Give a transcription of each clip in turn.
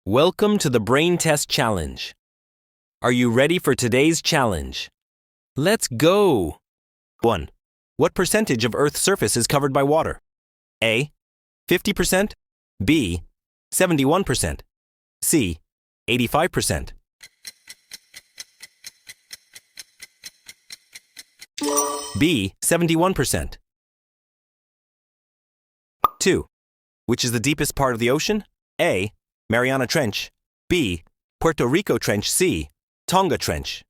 Welcome to the Brain Test Challenge. Are you ready for today's challenge? Let's go! 1. What percentage of Earth's surface is covered by water? A. 50%, B. 71%, C. 85%. B. 71%. 2. Which is the deepest part of the ocean? A. Mariana Trench, B. Puerto Rico Trench, C. Tonga Trench.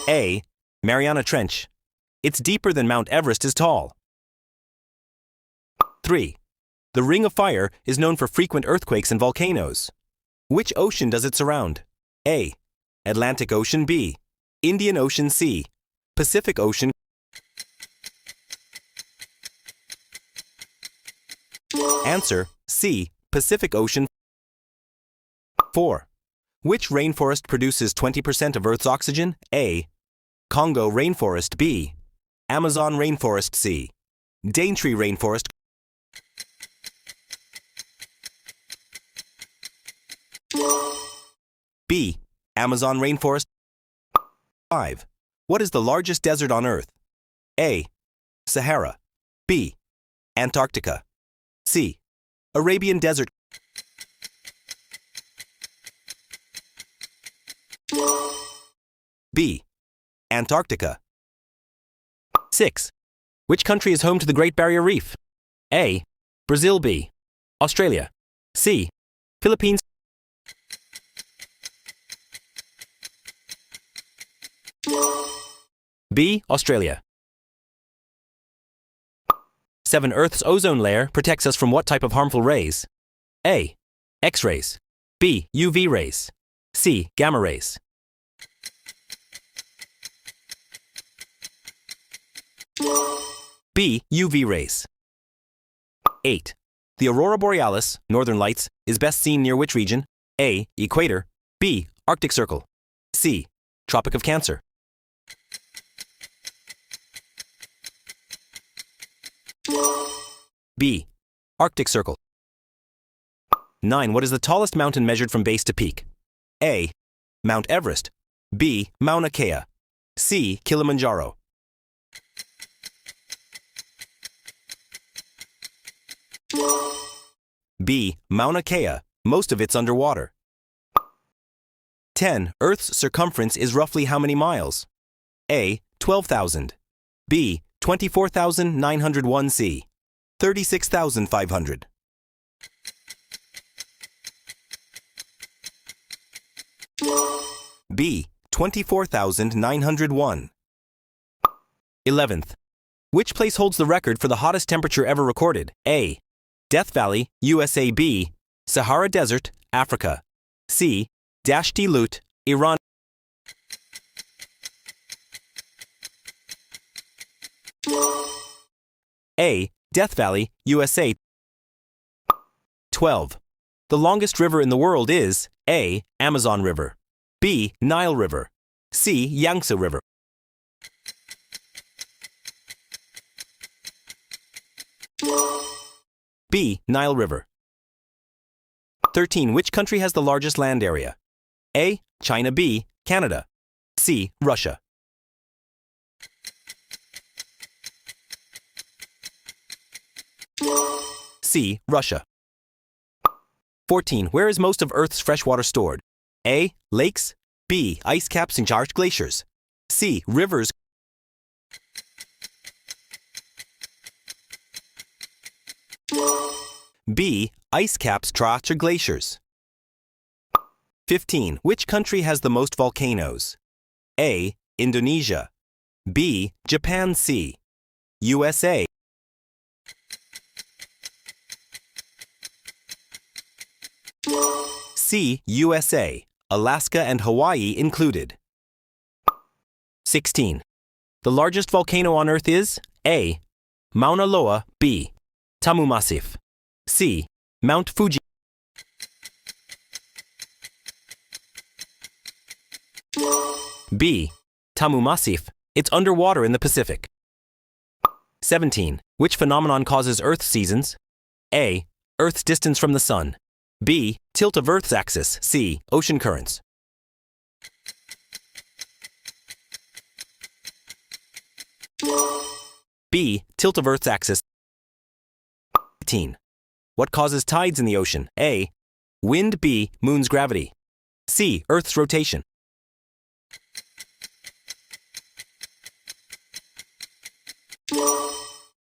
A. Mariana Trench. It's deeper than Mount Everest is tall. 3. The Ring of Fire is known for frequent earthquakes and volcanoes. Which ocean does it surround? A. Atlantic Ocean, B. Indian Ocean, C. Pacific Ocean. Answer, C. Pacific Ocean. 4. Which rainforest produces 20% of Earth's oxygen? A. Congo rainforest, B. Amazon rainforest, C. Daintree rainforest. B. Amazon rainforest. 5. What is the largest desert on Earth? A. Sahara, B. Antarctica, C. Arabian Desert. B. Antarctica. 6. Which country is home to the Great Barrier Reef? A. Brazil, B. Australia, C. Philippines. B. Australia. 7. Earth's ozone layer protects us from what type of harmful rays? A. X-rays, B. UV rays, C. Gamma rays. B. UV rays. 8. The aurora borealis, northern lights, is best seen near which region? A. Equator, B. Arctic Circle, C. Tropic of Cancer. B. Arctic Circle. 9. What is the tallest mountain measured from base to peak? A. Mount Everest, B. Mauna Kea, C. Kilimanjaro. B. Mauna Kea. Most of it's underwater. 10. Earth's circumference is roughly how many miles? A. 12,000, B. 24,901, C. 36,500. B. 24,901. 11th. Which place holds the record for the hottest temperature ever recorded? A. Death Valley, USA, B. Sahara Desert, Africa, C. Dashti Lut, Iran. A. Death Valley, USA. 12. The longest river in the world is A. Amazon River, B. Nile River, C. Yangtze River. B. Nile River. 13. Which country has the largest land area? A. China, B. Canada, C. Russia. C. Russia. 14. Where is most of Earth's freshwater stored? A. Lakes, B. Ice caps and charged glaciers, C. Rivers. B. Ice caps, troughs, or glaciers. 15. Which country has the most volcanoes? A. Indonesia, B. Japan, C. USA. C. USA, Alaska and Hawaii included. 16. The largest volcano on Earth is A. Mauna Loa, B. Tamu Massif, C. Mount Fuji. B. Tamu Massif. It's underwater in the Pacific. 17. Which phenomenon causes Earth's seasons? A. Earth's distance from the sun. B. Tilt of Earth's axis. C. Ocean currents. B. Tilt of Earth's axis. 18. What causes tides in the ocean? A. Wind. B. Moon's gravity. C. Earth's rotation.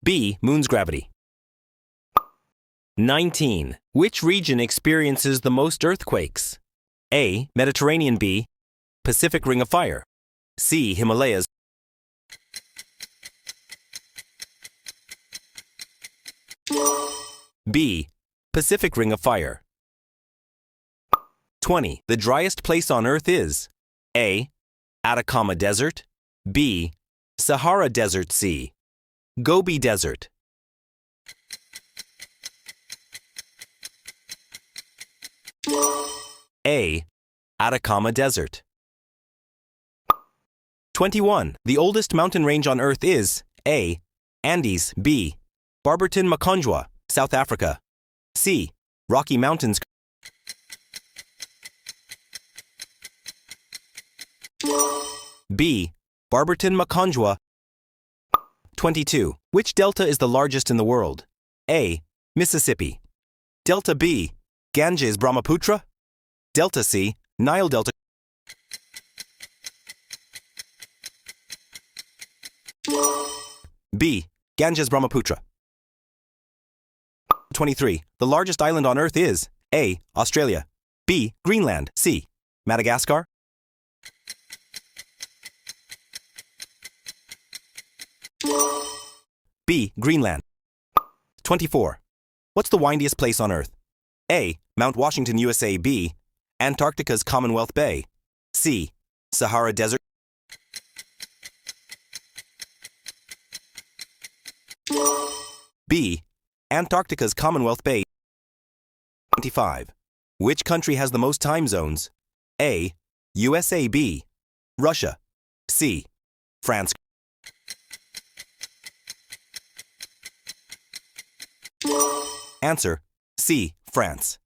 B. Moon's gravity. 19. Which region experiences the most earthquakes? A. Mediterranean. B. Pacific Ring of Fire. C. Himalayas. B. Pacific Ring of Fire. 20. The driest place on Earth is A. Atacama Desert. B. Sahara Desert. C. Gobi Desert. A. Atacama Desert. 21. The oldest mountain range on Earth is A. Andes. B. Barberton Mkonjwa, South Africa. C. Rocky Mountains. B. Barberton Mkonjwa. 22. Which delta is the largest in the world? A. Mississippi. Delta. B. Ganges Brahmaputra. Delta. C. Nile Delta. B. Ganges Brahmaputra. 23. The largest island on Earth is A. Australia. B. Greenland. C. Madagascar. B. Greenland. 24. What's the windiest place on Earth? A. Mount Washington, USA. B. Antarctica's Commonwealth Bay. C. Sahara Desert. B. Antarctica's Commonwealth Bay. 25. Which country has the most time zones? A. USA. B. Russia. C. France. Answer. C. France.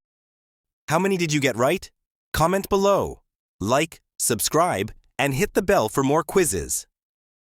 How many did you get right? Comment below. Like, subscribe, and hit the bell for more quizzes.